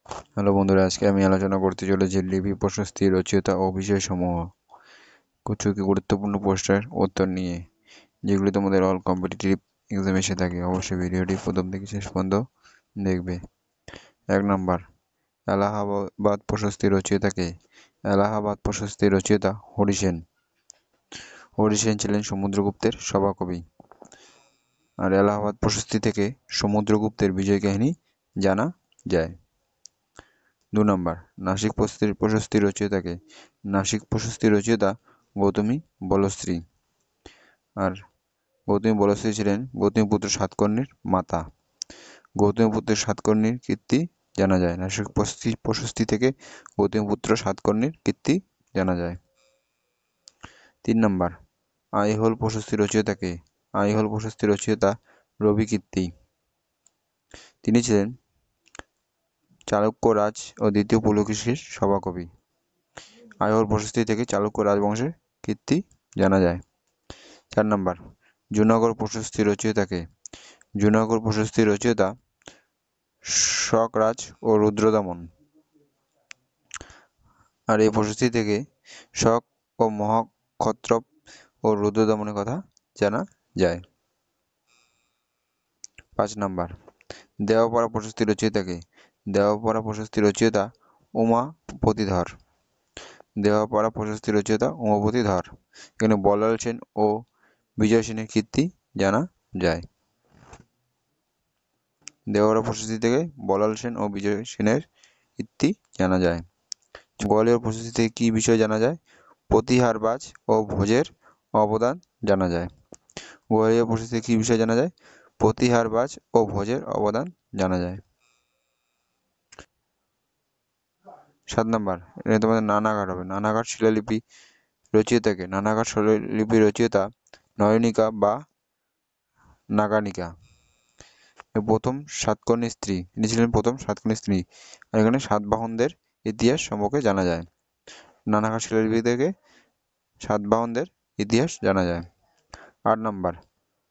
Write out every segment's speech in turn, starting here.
Hello বন্ধুরা, আজকে আমি আলোচনা করতে চলেছি লিপি প্রশস্তি, রচয়িতা ও বিষয়সমূহ কিছু গুরুত্বপূর্ণ প্রশ্নের উত্তর নিয়ে, যেগুলি তোমাদের অল কম্পিটিটিভ এক্সামে এসে থাকে। অবশ্যই ভিডিওটি প্রথম থেকে শেষ পর্যন্ত দেখবে। 1 নম্বর, এলাহাবাদ প্রশস্তি রচয়িতাকে? এলাহাবাদ প্রশস্তি রচয়িতা হরিসেন। হরিসেন ছিলেন সমুদ্রগুপ্তের সভাকবি। আর এলাহাবাদ প্রশস্তি থেকে সমুদ্রগুপ্তের বিজয় কাহিনী জানা যায়। 2 নম্বর, নাসিক প্রশস্তি রচয়িতাকে? নাসিক প্রশস্তি রচয়িতা গৌতমী বলশ্রী। আর গৌতমী বলশ্রী ছিলেন গৌতমীপুত্র সাতকর্ণীর মাতা। গৌতমীপুত্রের সাতকর্ণীর কীর্তি জানা যায়। নাসিক প্রশস্তি থেকে গৌতমীপুত্র সাতকর্ণীর কীর্তি জানা যায়। 3 নম্বর, আইহোল প্রশস্তি রচয়িতাকে? আইহোল প্রশস্তি রচয়িতা রবি কীর্তি। তিনি ছিলেন চালুক্য রাজ ও দ্বিতীয় পুলকেশীর সভাকবি। আইহোল প্রশস্তি থেকে চালুক্য রাজবংশের কীর্তি জানা যায়। 4 নম্বর, জুনাগড় প্রশস্তি রচয়িতাকে? জুনাগড় প্রশস্তি রচয়িতা শকরাজ ও রুদ্রদমন। আর এই প্রশস্তি থেকে শক ও মহাক্ষত্রপ ও রুদ্রদমনের কথা জানা যায়। 5 নম্বর, দেওপাড়া প্রশস্তি রচয়িতাকে? দেওপাড়া প্রশস্তি রচয়িতা উমাপতিধর। দেওয়াপাড়া প্রশস্তি রচয়িতা উমাপতি ধর। এখানে বলাল সেন ও বিজয় সেনের কীর্তি জানা যায়। দেওয়াপাড়া প্রশস্তি থেকে বলাল সেন ও বিজয় সেনের কীর্তি জানা যায়। গোয়ালিয়র প্রশস্তি থেকে কি বিষয় জানা যায়? প্রতিহারবাজ ও ভোজের অবদান জানা যায়। গোয়ালিয়র প্রশস্তি থেকে কি বিষয় জানা যায়? প্রতিহারবাজ ও ভোজের অবদান জানা যায়। 7 নম্বর, এটা তোমাদের নানাঘাট হবে। নানাঘাট শিলালিপি রচয়িতাকে? নানাঘাট শিলালিপি রচয়িতা নয়নিকা বা নাগানিকা। প্রথম সাতকর্ণী স্ত্রী, ইনি ছিলেন প্রথম সাতকর্ণী স্ত্রী। আর এখানে সাতবাহনদের ইতিহাস সম্পর্কে জানা যায়। নানাঘাট শিলালিপি থেকে সাতবাহনদের ইতিহাস জানা যায়। 8 নম্বর,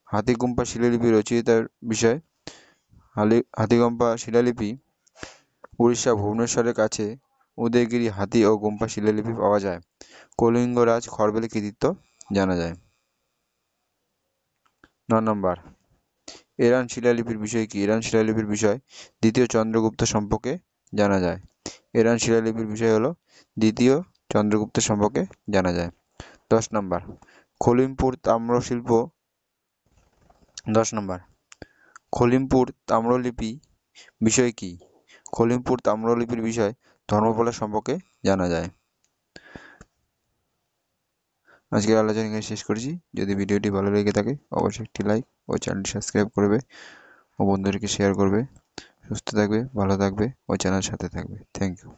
হাতিগুম্পা শিলালিপি রচয়িতার বিষয়। হাতিগুম্পা শিলালিপি উড়িষ্যা ভুবনেশ্বরের কাছে উদয়গিরি হাতি ও গুম্পা শিলালিপি পাওয়া যায়। কলিঙ্গ রাজ খরবেলের কৃতিত্ব জানা যায়। 9 নম্বর, এরান শিলালিপির বিষয় কি? এরান শিলালিপির বিষয় দ্বিতীয় চন্দ্রগুপ্ত সম্পর্কে জানা যায়। এরান শিলালিপির বিষয় হলো দ্বিতীয় চন্দ্রগুপ্ত সম্পর্কে জানা যায়। 10 নম্বর, খলিমপুর তাম্রশিল্প। 10 নম্বর, খলিমপুর তাম্রলিপি বিষয় কি? খলিমপুর তাম্রলিপির বিষয় ধর্মপালা সম্পর্কে জানা যায়। আজকের আলোচনা এখানে শেষ করছি। যদি ভিডিওটি ভালো লেগে থাকে অবশ্যই একটি লাইক ও চ্যানেলটি সাবস্ক্রাইব করবে ও বন্ধুদেরকে শেয়ার করবে। সুস্থ থাকবে, ভালো থাকবে ও চ্যানেলের সাথে থাকবে। Thank you.